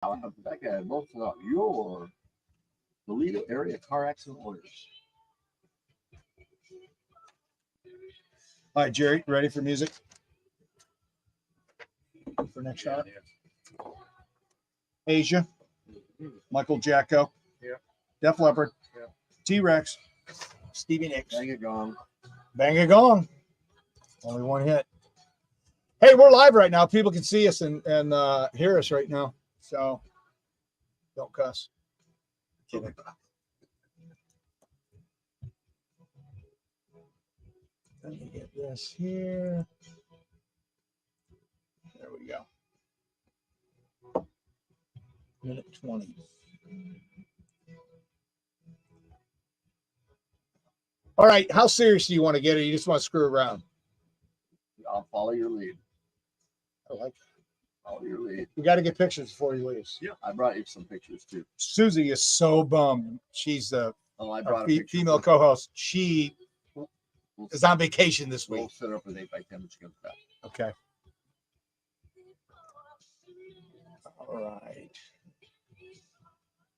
Becca, most of your Toledo area car accident lawyers. All right, Jerry, ready for music? For next shot? Asia, Michael Jacko, Def Leppard, T-Rex, Stevie Nicks. Bang it gone. Bang a gong. Only one hit. Hey, we're live right now. People can see us and hear us right now. So don't cuss. Kidding. Let me get this here. There we go. Minute 20. All right. How serious do you want to get it? You just want to screw around? I'll follow your lead. I like that. Follow your lead. We got to get pictures before he leaves. Yeah, I brought you some pictures too. Susie is so bummed. She's the I brought a female co-host. She is on vacation this week. We'll set up an 8x10 when she comes back. Okay. All right.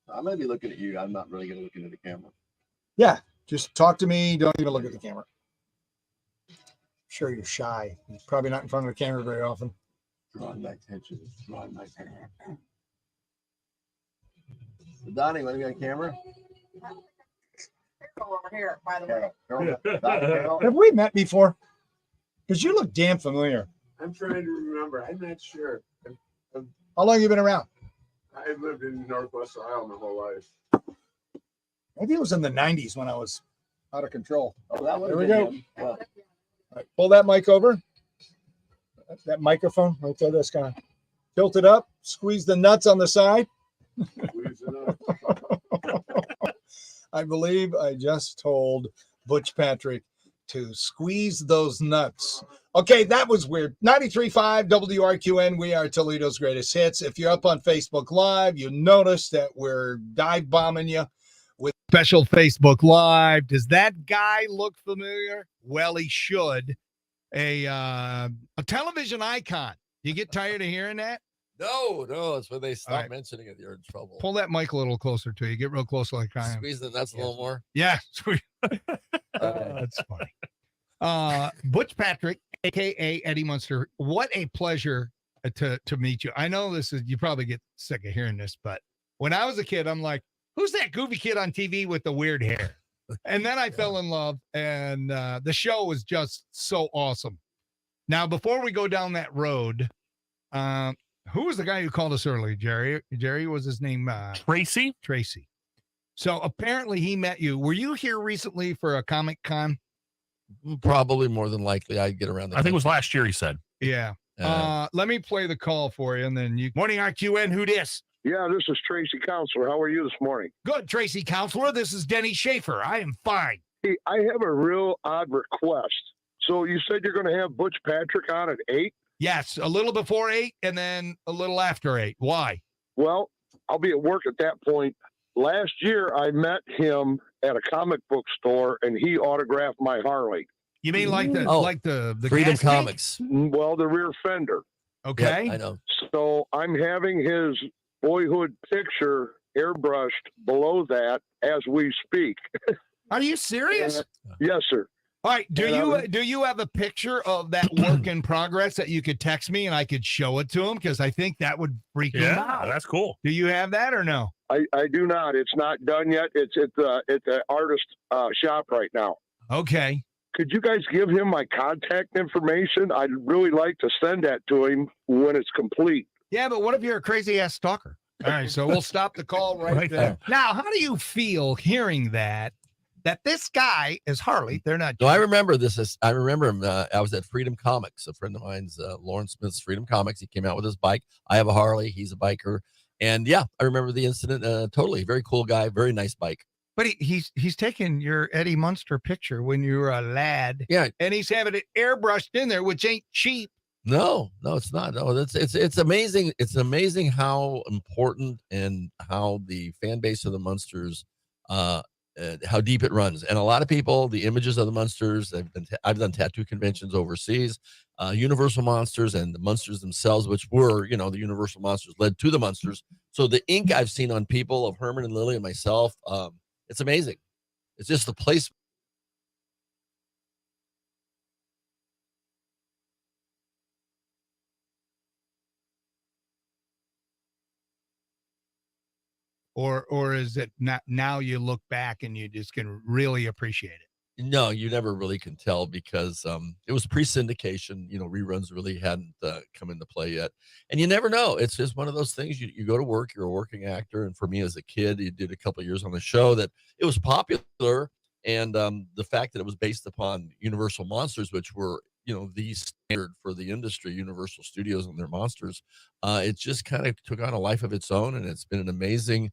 I'm going to be looking at you. I'm not really going to look into the camera. Yeah. Just talk to me. Don't even look at the camera. I'm sure you're shy. You're probably not in front of the camera very often. Drawing my attention. Drawing my attention. Donnie, want to be on camera? Over here, by the way. Carol. Have we met before? Because you look damn familiar. I'm trying to remember. I'm not sure. How long have you been around? I've lived in Northwest Ohio my whole life. Maybe it was in the 90s when I was out of control. Oh, that There we go. Yeah. All right, pull that mic over. That microphone right there, that's kind of tilt it up. Squeeze the nuts on the side. Squeeze it up. I believe I just told Butch Patrick to squeeze those nuts. Okay, that was weird. 93.5 WRQN, we are Toledo's greatest hits. If you're up on Facebook Live, you notice that we're dive bombing you with special Facebook Live. Does that guy look familiar? Well, he should. A television icon. You get tired of hearing that? No, it's when they stop mentioning it, you're in trouble. Pull that mic a little closer to you. Get real close like I am. Squeeze the nuts a little more. Yeah. That's funny. Butch Patrick, a.k.a. Eddie Munster. What a pleasure to meet you. I know you probably get sick of hearing this, but when I was a kid, I'm like, who's that goofy kid on TV with the weird hair? And then I fell in love, and the show was just so awesome. Now, before we go down that road, who was the guy who called us early? Jerry was his name? Tracy. So apparently he met you. Were you here recently for a Comic Con? Probably more than likely. I'd get around. I think it was last year, he said. Yeah. Let me play the call for you, and then you. Morning, RQN. Who dis? Yeah, this is Tracy Counselor. How are you this morning? Good, Tracy Counselor. This is Denny Schaefer. I am fine. Hey, I have a real odd request. So you said you're going to have Butch Patrick on at 8? Yes, a little before 8 and then a little after 8. Why? Well, I'll be at work at that point. Last year, I met him at a comic book store, and he autographed my Harley. You mean like the Freedom casket? Comics? Well, the rear fender. Okay. Yep, I know. So I'm having his boyhood picture airbrushed below that as we speak. Are you serious? Yes, sir. All right. Do you have a picture of that work in progress that you could text me and I could show it to him? Because I think that would freak him out. That's cool. Do you have that or no? I do not. It's not done yet. It's at the artist shop right now. Okay. Could you guys give him my contact information? I'd really like to send that to him when it's complete. Yeah, but what if you're a crazy ass stalker? All right, so we'll stop the call right there. Now, how do you feel hearing that this guy is Harley? They're not. No, I remember this. I remember him. I was at Freedom Comics. A friend of mine's, Lawrence Smith's Freedom Comics. He came out with his bike. I have a Harley. He's a biker. And yeah, I remember the incident. Totally. Very cool guy. Very nice bike. But he's taking your Eddie Munster picture when you were a lad. Yeah. And he's having it airbrushed in there, which ain't cheap. No, it's not. No, it's amazing. It's amazing how important and how the fan base of the Munsters how deep it runs. And a lot of people, the images of the monsters, I've done tattoo conventions overseas, Universal monsters and the monsters themselves, which were, the Universal monsters led to the monsters. So the ink I've seen on people of Herman and Lily and myself, it's amazing. It's just the place. Or is it not now you look back and you just can really appreciate it? No, you never really can tell because it was pre-syndication. Reruns really hadn't come into play yet, and you never know. It's just one of those things. You go to work, you're a working actor, and for me as a kid, you did a couple of years on the show that it was popular, and the fact that it was based upon Universal monsters, which were the standard for the industry, Universal Studios and their monsters, it just kind of took on a life of its own, and it's been an amazing,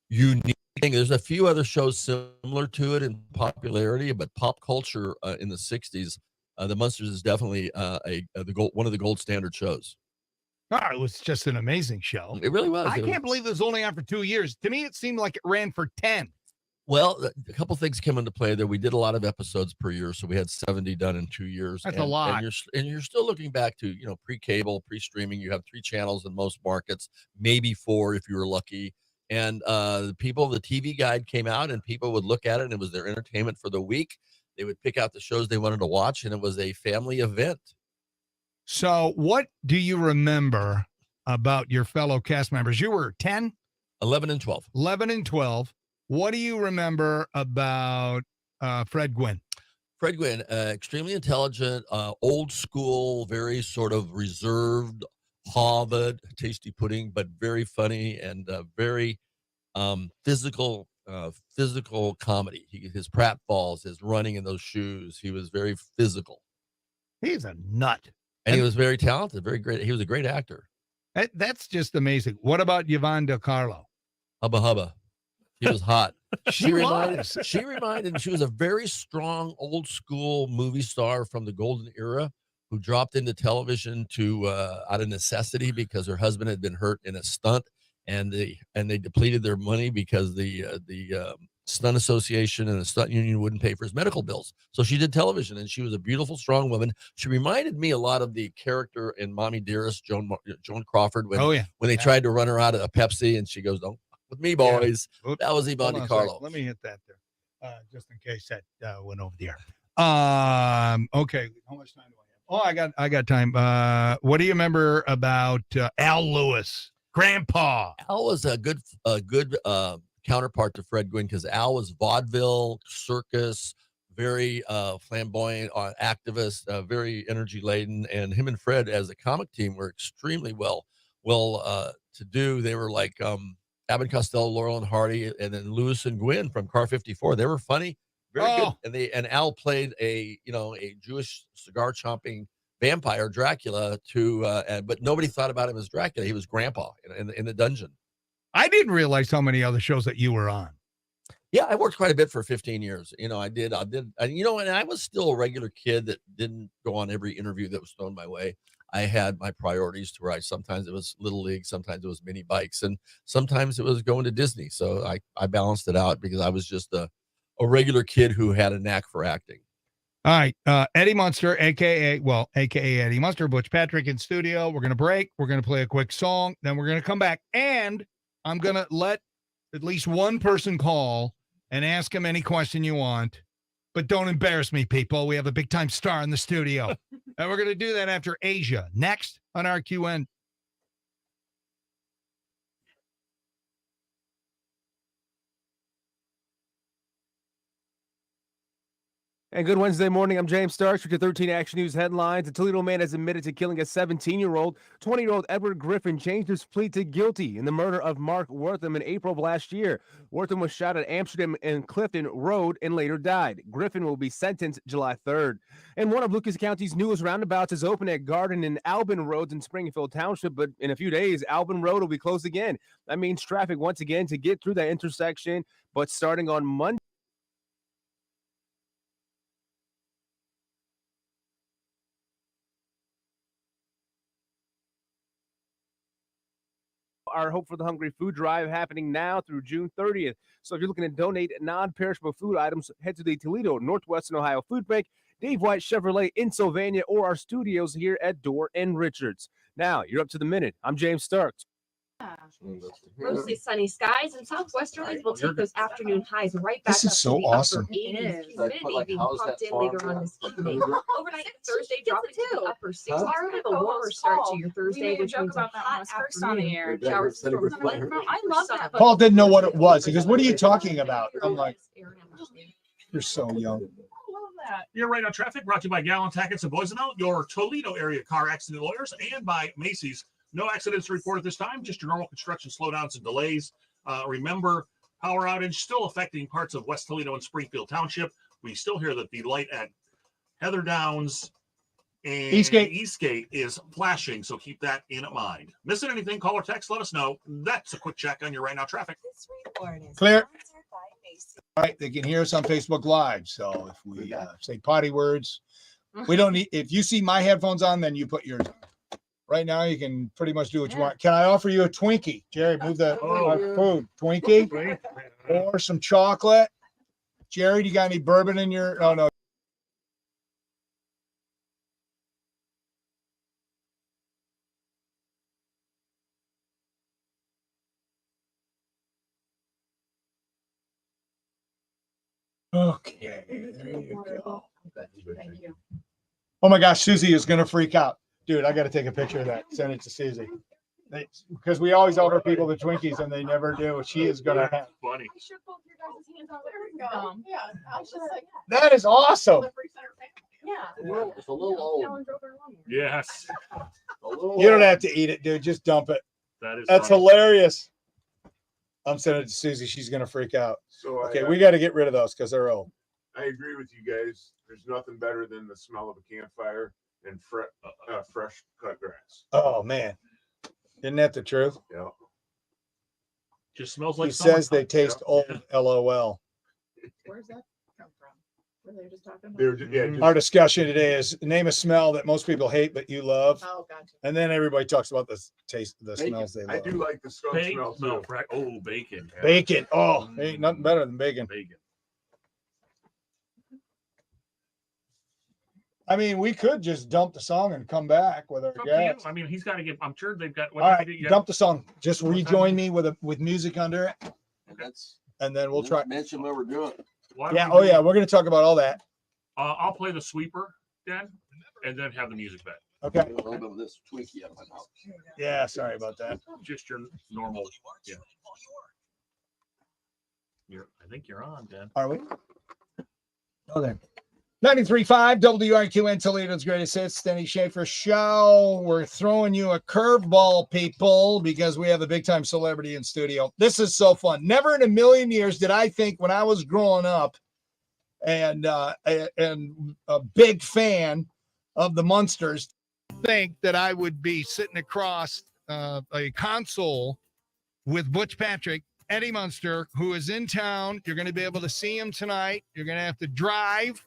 unique thing. There's a few other shows similar to it in popularity, but pop culture in the '60s, the Munsters is definitely one of the gold standard shows. Oh, it was just an amazing show. It really was. I can't believe it was only on for 2 years. To me, it seemed like it ran for 10. Well, a couple things came into play there. We did a lot of episodes per year, so we had 70 done in 2 years. That's a lot. And you're still looking back to pre-cable, pre-streaming. You have 3 channels in most markets, maybe 4 if you were lucky. And the TV guide came out, and people would look at it, and it was their entertainment for the week. They would pick out the shows they wanted to watch, and it was a family event. So, what do you remember about your fellow cast members? You were 10, 11, and 12. 11 and 12. What do you remember about Fred Gwynn? Fred Gwynn, extremely intelligent, old school, very sort of reserved, Harvard, tasty pudding, but very funny and very physical comedy. His pratfalls, his running in those shoes, he was very physical. He's a nut. And he was very talented, very great. He was a great actor. That's just amazing. What about Yvonne Del Carlo? Hubba hubba. He was hot. She reminded me, she was a very strong, old school movie star from the golden era who dropped into television out of necessity because her husband had been hurt in a stunt, and they depleted their money because the stunt association and the stunt union wouldn't pay for his medical bills. So she did television, and she was a beautiful, strong woman. She reminded me a lot of the character in Mommy Dearest, Joan Crawford, when they tried to run her out of a Pepsi, and she goes, "Don't fuck with me, boys." Yeah. That was Yvonne Del Carlo. Let me hit that there, just in case that went over the air. Okay, how much time do I have? Oh, I got time. What do you remember about Al Lewis, Grandpa? Al was a good counterpart to Fred Gwynn because Al was vaudeville, circus, very flamboyant activist, very energy laden, and him and Fred as a comic team were extremely well to do. They were like Abbott Costello, Laurel and Hardy, and then Lewis and Gwynn from Car 54. They were funny, very good, and Al played a Jewish cigar chomping vampire Dracula but nobody thought about him as Dracula. He was Grandpa in the dungeon. I didn't realize how many other shows that you were on. Yeah, I worked quite a bit for 15 years. I did, and I was still a regular kid that didn't go on every interview that was thrown my way. I had my priorities to where sometimes it was Little League, sometimes it was mini bikes, and sometimes it was going to Disney. So I balanced it out because I was just a regular kid who had a knack for acting. All right, Eddie Munster, aka Eddie Munster, Butch Patrick in studio. We're going to break. We're going to play a quick song. Then we're going to come back, and I'm going to let at least one person call and ask him any question you want, but don't embarrass me, people. We have a big time star in the studio, and we're going to do that after Asia next on RQN. And good Wednesday morning. I'm James Starks with your 13 Action News headlines. A Toledo man has admitted to killing a 17-year-old. 20-year-old Edward Griffin changed his plea to guilty in the murder of Mark Wortham in April of last year. Wortham was shot at Amsterdam and Clifton Road and later died. Griffin will be sentenced July 3rd. And one of Lucas County's newest roundabouts is open at Garden and Albin Roads in Springfield Township, but in a few days, Albin Road will be closed again. That means traffic once again to get through that intersection, but starting on Monday, our Hope for the Hungry food drive happening now through June 30th. So if you're looking to donate non-perishable food items, head to the Toledo Northwestern Ohio Food Bank, Dave White Chevrolet in Sylvania, or our studios here at Door and Richards. Now, you're up to the minute. I'm James Starks. Mostly sunny skies and southwesterlies will take those afternoon highs right back This up is so to the awesome. upper 80s. But, Humidity like, being how's pumped that in later farm on this going? evening. Overnight Thursday dropping to the upper 60s. Kind of a warmer start to your Thursday, which means a hot afternoon. Showers from I love that. Paul didn't know what it was. He goes, "What are you talking about?" I'm like, "You're so young." You're right on traffic. Brought to you by Gallon Tackets and Boisano, your Toledo area car accident lawyers, and by Macy's. No accidents to report at this time. Just your normal construction slowdowns and delays. Remember, power outage still affecting parts of West Toledo and Springfield Township. We still hear that the light at Heather Downs and Eastgate is flashing, so keep that in mind. Missing anything? Call or text. Let us know. That's a quick check on your right now traffic. Clear. All right, they can hear us on Facebook Live. So if we say potty words, we don't need. If you see my headphones on, then you put yours on. Right now, you can pretty much do what you want. Can I offer you a Twinkie? Jerry, move the food. Twinkie or some chocolate. Jerry, do you got any bourbon in your? Oh, no. Okay, there you go. Thank you. Oh my gosh, Susie is gonna freak out. Dude, I gotta take a picture of that. Send it to Susie. Because we always order people the Twinkies and they never do. She is gonna have. Funny. I shook both your guys' hands on there. Yeah, I was just like, That is awesome. yeah. It's a little old. Yes. A little You don't old. have to eat it, dude. Just dump it. That's That's hilarious. I'm sending it to Susie. She's gonna freak out. So Okay, we got to get rid of those because they're old. I agree with you guys. There's nothing better than the smell of a campfire and fresh cut grass. Oh man, isn't that the truth? Yeah. Just smells like He says they summertime. taste old. LOL. Where's that come from? Were they just talking about? They're just, Our discussion today is name a smell that most people hate but you love, Oh, gotcha. and then everybody talks about the taste, the Bacon. smells they I love. do like the skunk Bacon smell smell. too. Oh, bacon. Yeah. Bacon. Oh, ain't nothing better than bacon. Bacon. I mean, we could just dump the song and come back with our It's up to you. guests. I mean, he's got to get. I'm sure they've got. All right, yeah. dump the song. Just rejoin me with music under it, And that's and then we'll try. mention what we're doing. Why don't Yeah. we Oh do- yeah, we're gonna talk about all that. I'll play the sweeper, Dan, and then have the music back. Okay. A little bit of this Twinkie out of my mouth. Yeah. Sorry about that. Just your normal. Yeah. I think you're on, Dan. Are we? Oh, there. 93.5 WRQN Toledo's greatest hits. Denny Schaefer Show. We're throwing you a curveball, people, because we have a big time celebrity in studio. This is so fun. Never in a million years did I think when I was growing up and a big fan of the Munsters, think that I would be sitting across a console with Butch Patrick, Eddie Munster, who is in town. You're going to be able to see him tonight. You're going to have to drive,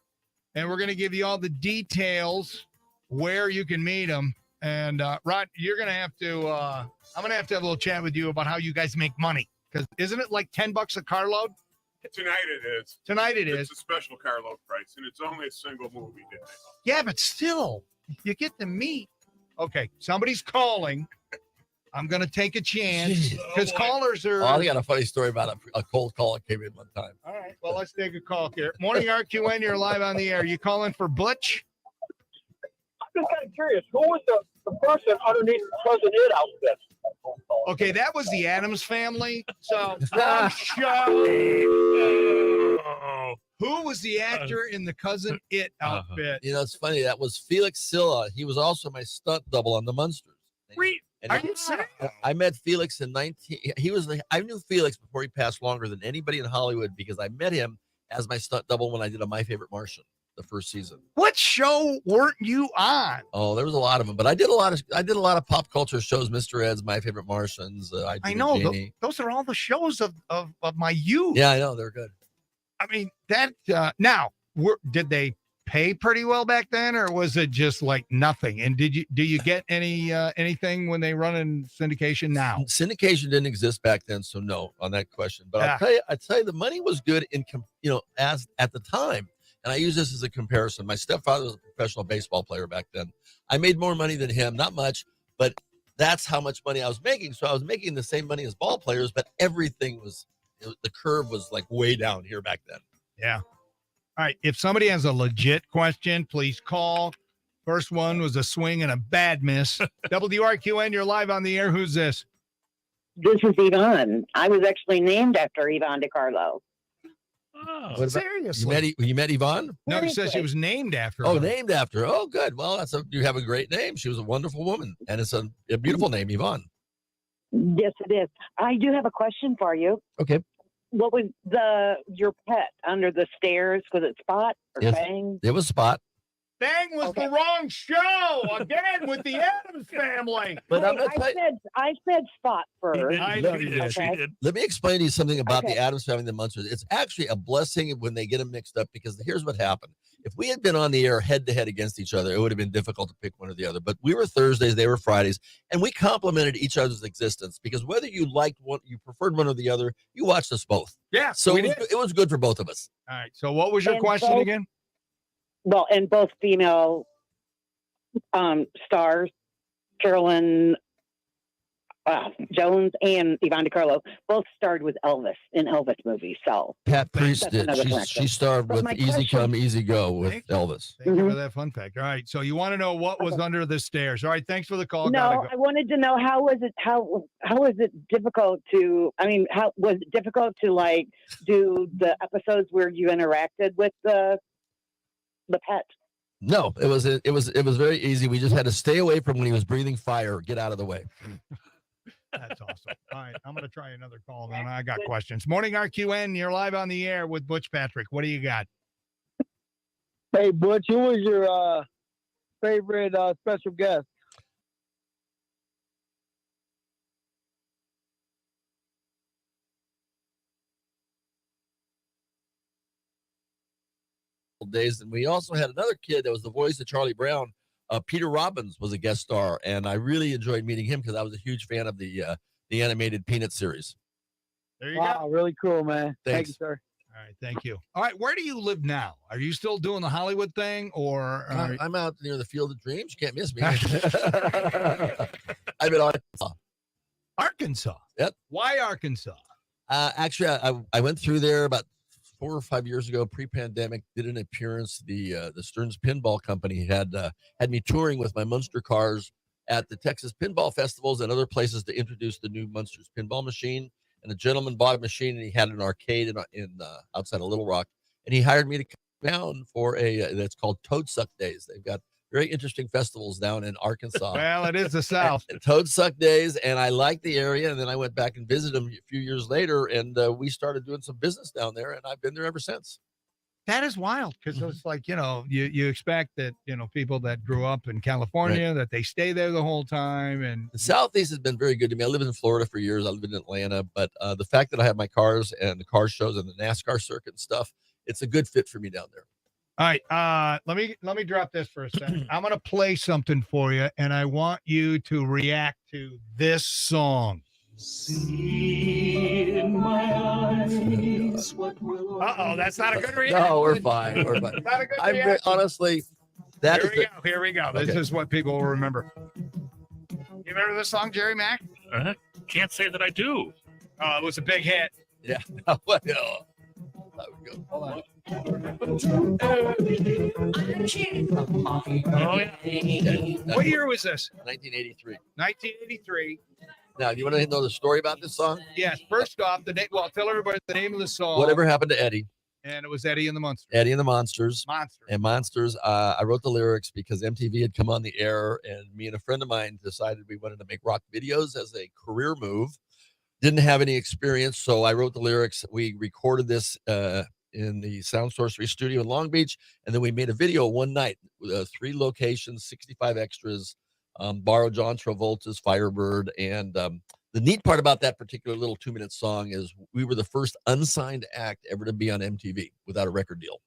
and we're going to give you all the details where you can meet him. And Rod, you're going to have to, I'm going to have a little chat with you about how you guys make money. Because isn't it like $10 a carload? Tonight it is. Tonight it It's is. a special carload price, and it's only a single movie day. Yeah, but still, you get to meet. Okay, somebody's calling. I'm going to take a chance because callers are. Oh, I got a funny story about a cold call that came in one time. All right. Well, let's take a call here. Morning RQN, you're live on the air. You calling for Butch? I'm just kind of curious. Who was the person underneath Cousin It outfit? Okay, that was the Addams family. So, who was the actor in the Cousin It outfit? You know, it's funny. That was Felix Silla. He was also my stunt double on the Munsters. And Are you serious? I met Felix in 19. I knew Felix before he passed longer than anybody in Hollywood because I met him as my stunt double when I did a My Favorite Martian the first season. What show weren't you on? Oh, there was a lot of them, but I did a lot of pop culture shows. Mr. Ed's My Favorite Martians. I know Janie. those are all the shows of my youth. Yeah, I know they're good. I mean that. Now, did they pay pretty well back then, or was it just like nothing? And do you get anything when they run in syndication now? Syndication didn't exist back then, so no on that question. But I'd tell you the money was good as at the time. And I use this as a comparison. My stepfather was a professional baseball player back then. I made more money than him, not much, but that's how much money I was making. So I was making the same money as ball players, but everything the curve was like way down here back then. Yeah. All right. If somebody has a legit question, please call. First one was a swing and a bad miss. WRQN, you're live on the air. Who's this? This is Yvonne. I was actually named after Yvonne DiCarlo. Oh, seriously? You met Yvonne? No, he says she was named after her. Oh, named after her. Oh, good. Well, you have a great name. She was a wonderful woman, and it's a beautiful name, Yvonne. Yes, it is. I do have a question for you. Okay. What was your pet under the stairs? Was it Spot or Fang? It was Spot. Fang was the wrong show again with the Addams Family. But I said Spot first. I know you did. She did. Let me explain to you something about the Addams Family and the Munsters. It's actually a blessing when they get them mixed up, because here's what happened. If we had been on the air head to head against each other, it would have been difficult to pick one or the other. But we were Thursdays, they were Fridays, and we complemented each other's existence, because whether you liked one, you preferred one or the other, you watched us both. Yeah. So it was good for both of us. All right. So what was your question again? Well, and both female stars, Carolyn Jones and Yvonne DiCarlo, both starred with Elvis in Elvis movies. So Pat Priest did. She starred with Easy Come, Easy Go with Elvis. Thank you for that fun fact. All right. So you want to know what was under the stairs. All right. Thanks for the call. No, I wanted to know how was it difficult to, how was it difficult to like do the episodes where you interacted with the pet? No, it was very easy. We just had to stay away from when he was breathing fire. Get out of the way. That's awesome. All right, I'm going to try another call. Then I got questions. Morning RQN, you're live on the air with Butch Patrick. What do you got? Hey, Butch, who was your favorite special guest? Days, and we also had another kid that was the voice of Charlie Brown. Peter Robbins was a guest star, and I really enjoyed meeting him because I was a huge fan of the animated Peanut series. There you go. Really cool, man. Thanks. Thank you, sir. All right, thank you. All right, where do you live now? Are you still doing the Hollywood thing, or I'm out near the Field of Dreams? You can't miss me. I'm in Arkansas. Arkansas. Yep. Why Arkansas? Actually, I went through there about 4 or 5 years ago, pre-pandemic, did an appearance. The Stearns Pinball Company had me touring with my Munster cars at the Texas Pinball Festivals and other places to introduce the new Munsters pinball machine. And a gentleman bought a machine, and he had an arcade in outside of Little Rock, and he hired me to come down for that's called Toad Suck Days. They've got very interesting festivals down in Arkansas. Well, it is the South. Toad Suck Days, and I liked the area. And then I went back and visited them a few years later, and we started doing some business down there, and I've been there ever since. That is wild, because it's like, you expect that, people that grew up in California, that they stay there the whole time. And the Southeast has been very good to me. I lived in Florida for years. I lived in Atlanta, but the fact that I have my cars and the car shows and the NASCAR circuit and stuff, it's a good fit for me down there. All right, let me drop this for a second. I'm going to play something for you, and I want you to react to this song. See in my eyes what will that's not a good reaction. No, we're fine. We're fine. Not a good reaction. Honestly, Here we go. This is what people will remember. You remember this song, Jerry Mack? Can't say that I do. Oh, it was a big hit. Yeah. Hold on. Oh, yeah. What year was this? 1983. 1983. Now, do you want to know the story about this song? Yes. First off, tell everybody the name of the song. Whatever Happened to Eddie. And it was Eddie and the Monsters. Eddie and the Monsters. Monsters. I wrote the lyrics because MTV had come on the air, and me and a friend of mine decided we wanted to make rock videos as a career move. Didn't have any experience, so I wrote the lyrics. We recorded this in the Sound Sorcery studio in Long Beach, and then we made a video one night with 3 locations, 65 extras, borrowed John Travolta's Firebird. And the neat part about that particular little 2-minute song is we were the first unsigned act ever to be on MTV without a record deal.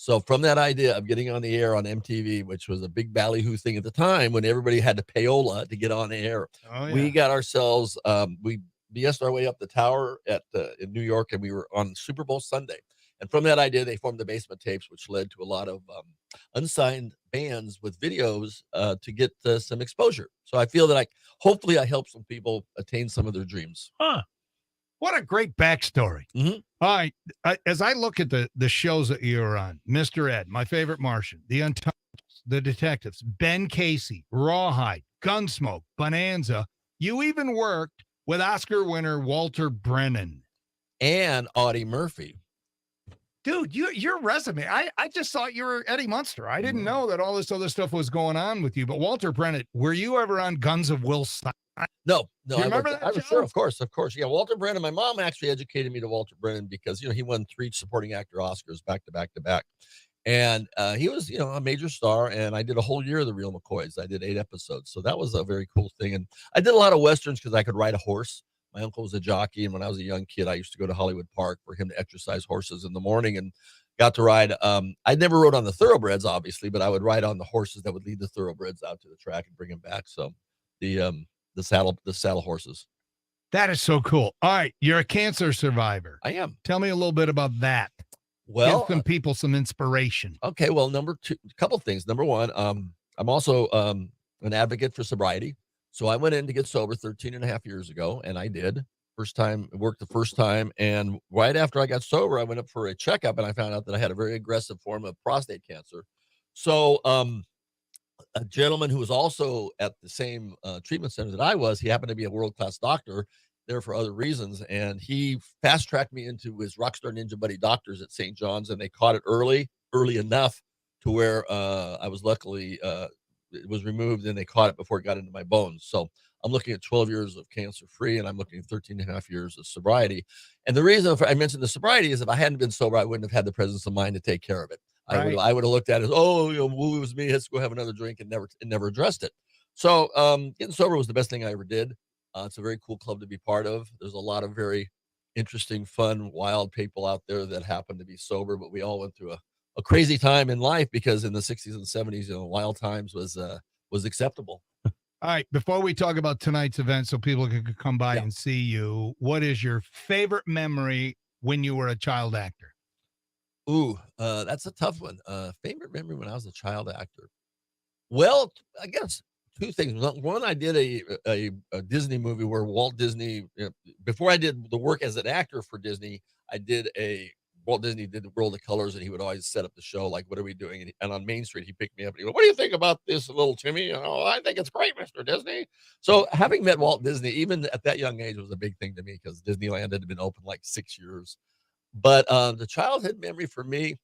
So from that idea of getting on the air on MTV, which was a big ballyhoo thing at the time when everybody had to payola to get on the air, we got ourselves, we BS'd our way up the tower in New York, and we were on Super Bowl Sunday. And from that idea, they formed the Basement Tapes, which led to a lot of unsigned bands with videos to get some exposure. So I feel that hopefully I helped some people attain some of their dreams. Huh. What a great backstory. Mm-hmm. All right. As I look at the shows that you were on, Mr. Ed, My Favorite Martian, The Untouchables, The Detectives, Ben Casey, Rawhide, Gunsmoke, Bonanza, you even worked with Oscar winner Walter Brennan. And Audie Murphy. Dude, your resume, I just thought you were Eddie Munster. I didn't know that all this other stuff was going on with you. But Walter Brennan, were you ever on Guns of Will Stein? No. Do you remember that show? Sure, of course. Yeah, Walter Brennan. My mom actually educated me to Walter Brennan because, he won 3 supporting actor Oscars back to back to back. And he was, a major star. And I did a whole year of The Real McCoys. I did 8 episodes. So that was a very cool thing. And I did a lot of Westerns because I could ride a horse. My uncle was a jockey, and when I was a young kid, I used to go to Hollywood Park for him to exercise horses in the morning and got to ride. I never rode on the thoroughbreds, obviously, but I would ride on the horses that would lead the thoroughbreds out to the track and bring them back. So the saddle horses. That is so cool. All right, you're a cancer survivor. I am. Tell me a little bit about that. Well, give some people some inspiration. Okay, well, a couple things. Number one, I'm also an advocate for sobriety. So I went in to get sober 13 and a half years ago, and I did. Worked the first time. And right after I got sober, I went up for a checkup, and I found out that I had a very aggressive form of prostate cancer. So a gentleman who was also at the same treatment center that I was, he happened to be a world-class doctor there for other reasons. And he fast-tracked me into his Rockstar Ninja Buddy doctors at St. John's, and they caught it early enough to where I was luckily it was removed, and they caught it before it got into my bones. So I'm looking at 12 years of cancer-free, and I'm looking at 13 and a half years of sobriety. And the reason I mentioned the sobriety is if I hadn't been sober, I wouldn't have had the presence of mind to take care of it. Right. I would have looked at it as, it was me. Let's go have another drink, and never addressed it. So getting sober was the best thing I ever did. It's a very cool club to be part of. There's a lot of very interesting, fun, wild people out there that happen to be sober, but we all went through a crazy time in life because in the 60s and 70s, wild times was acceptable. All right. Before we talk about tonight's event, so people can come by and see you, what is your favorite memory when you were a child actor? Ooh, that's a tough one. Favorite memory when I was a child actor. Well, I guess 2 things. One, I did a Disney movie where Walt Disney, before I did the work as an actor for Disney, Walt Disney did the World of Colors, and he would always set up the show, like, what are we doing? And on Main Street, he picked me up and he went, what do you think about this, little Timmy? I think it's great, Mr. Disney. So having met Walt Disney, even at that young age, was a big thing to me because Disneyland had been open like 6 years. But the childhood memory for me,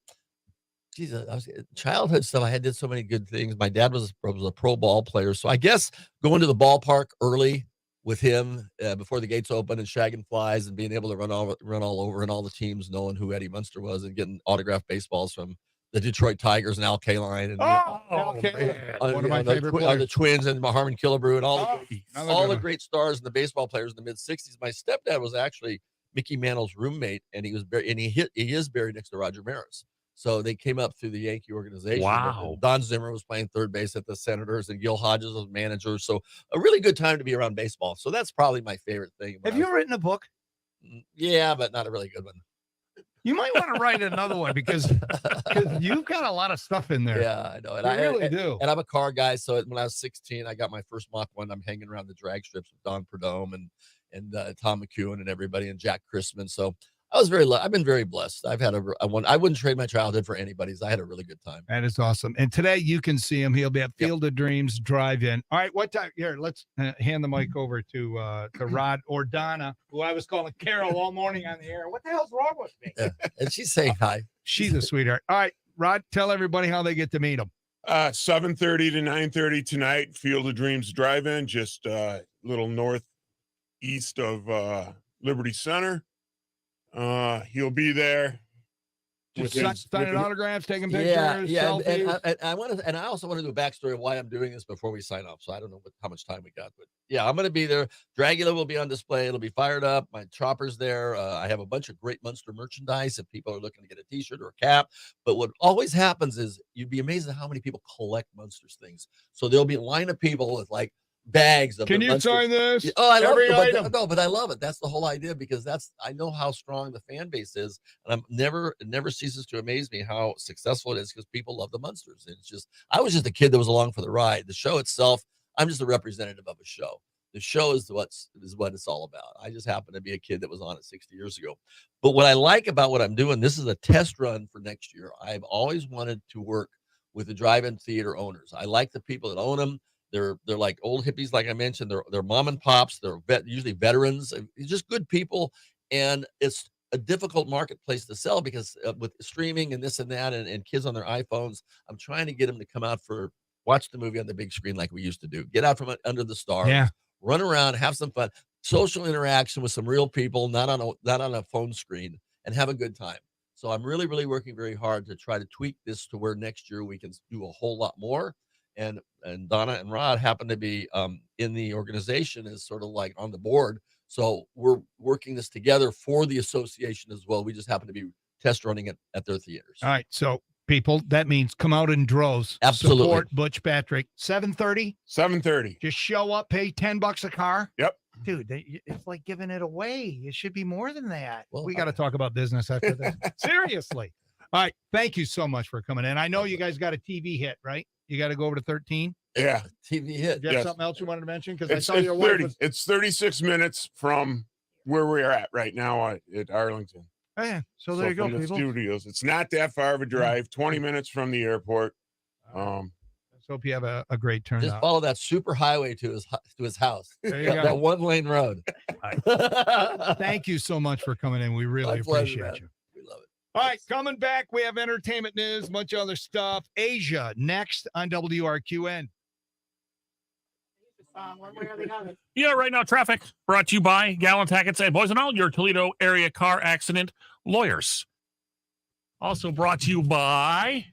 childhood stuff, I did so many good things. My dad was a pro ball player. So I guess going to the ballpark early with him before the gates open and shagging flies and being able to run all over, and all the teams knowing who Eddie Munster was and getting autographed baseballs from the Detroit Tigers and Al Kaline and one of my favorite players. The Twins and Harmon Killebrew and all the great stars and the baseball players in the mid 60s. My stepdad was actually Mickey Mantle's roommate, and he was buried, and he is buried next to Roger Maris. So they came up through the Yankee organization. Wow. Don Zimmer was playing third base at the Senators, and Gil Hodges was manager. So a really good time to be around baseball. So that's probably my favorite thing. Have you written a book? Yeah, but not a really good one. You might want to write another one because you've got a lot of stuff in there. Yeah, I know. And I really do. And I'm a car guy. So when I was 16, I got my first Mach 1. I'm hanging around the drag strips with Don Perdome and Tom McEwen and everybody and Jack Christman. So I've been very blessed. I wouldn't trade my childhood for anybody's. I had a really good time. That is awesome. And today you can see him. He'll be at Field of Dreams Drive-In. All right. What time? Here, let's hand the mic over to Rod or Donna, who I was calling Carol all morning on the air. What the hell's wrong with me? Yeah. And she's saying hi. She's a sweetheart. All right, Rod, tell everybody how they get to meet him. 7:30 to 9:30 tonight, Field of Dreams Drive-In, just a little northeast of Liberty Center. He'll be there with Just signing with- autographs, taking pictures, Yeah, selfies. and I want to, and I also want to do a backstory of why I'm doing this before we sign off. So I don't know how much time we got, but yeah, I'm going to be there. Dragula will be on display. It'll be fired up. My chopper's there. I have a bunch of great Munster merchandise if people are looking to get a T-shirt or a cap. But what always happens is you'd be amazed at how many people collect Munsters things. So there'll be a line of people with like bags of. Can you Munsters. sign this? Oh, I love Every it. item. But I love it. That's the whole idea because I know how strong the fan base is, and it never ceases to amaze me how successful it is because people love the Munsters. And it's just, I was just a kid that was along for the ride. The show itself, I'm just a representative of a show. The show is what it's all about. I just happen to be a kid that was on it 60 years ago. But what I like about what I'm doing, this is a test run for next year. I've always wanted to work with the drive-in theater owners. I like the people that own them. They're like old hippies, like I mentioned. They're mom and pops. They're usually veterans. Just good people, and it's a difficult marketplace to sell because with streaming and this and that, and kids on their iPhones. I'm trying to get them to come out watch the movie on the big screen like we used to do. Get out from under the stars. Yeah. Run around, have some fun, social interaction with some real people, not on a phone screen, and have a good time. So I'm really, really working very hard to try to tweak this to where next year we can do a whole lot more. And Donna and Rod happen to be in the organization as sort of like on the board. So we're working this together for the association as well. We just happen to be test running it at their theaters. All right. So people, that means come out in droves. Absolutely. Support Butch Patrick. 7:30. 7:30. Just show up, pay $10 a car. Yep. Dude, it's like giving it away. It should be more than that. Well, We got to talk about business after this. Seriously. All right. Thank you so much for coming in. I know you guys got a TV hit, right? You got to go over to 13. Yeah. TV hit. Do you have Yes. something else you wanted to mention? Because I It's, saw it's your wife 30. was, It's 36 minutes from where we're at right now at Arlington. oh, yeah. So there you go, from the people. studios. It's not that far of a drive. 20 minutes from the airport. Let's hope you have a great Just turnout. follow that super highway to his house. There you go. That 1-lane road. Thank you so much for coming in. We really My pleasure, appreciate man. you. We love it. All right, coming back, we have entertainment news, much other stuff. Asia next on WRQN. Yeah, right now, traffic brought to you by Gallon Tackets and Boys and All, your Toledo area car accident lawyers. Also brought to you by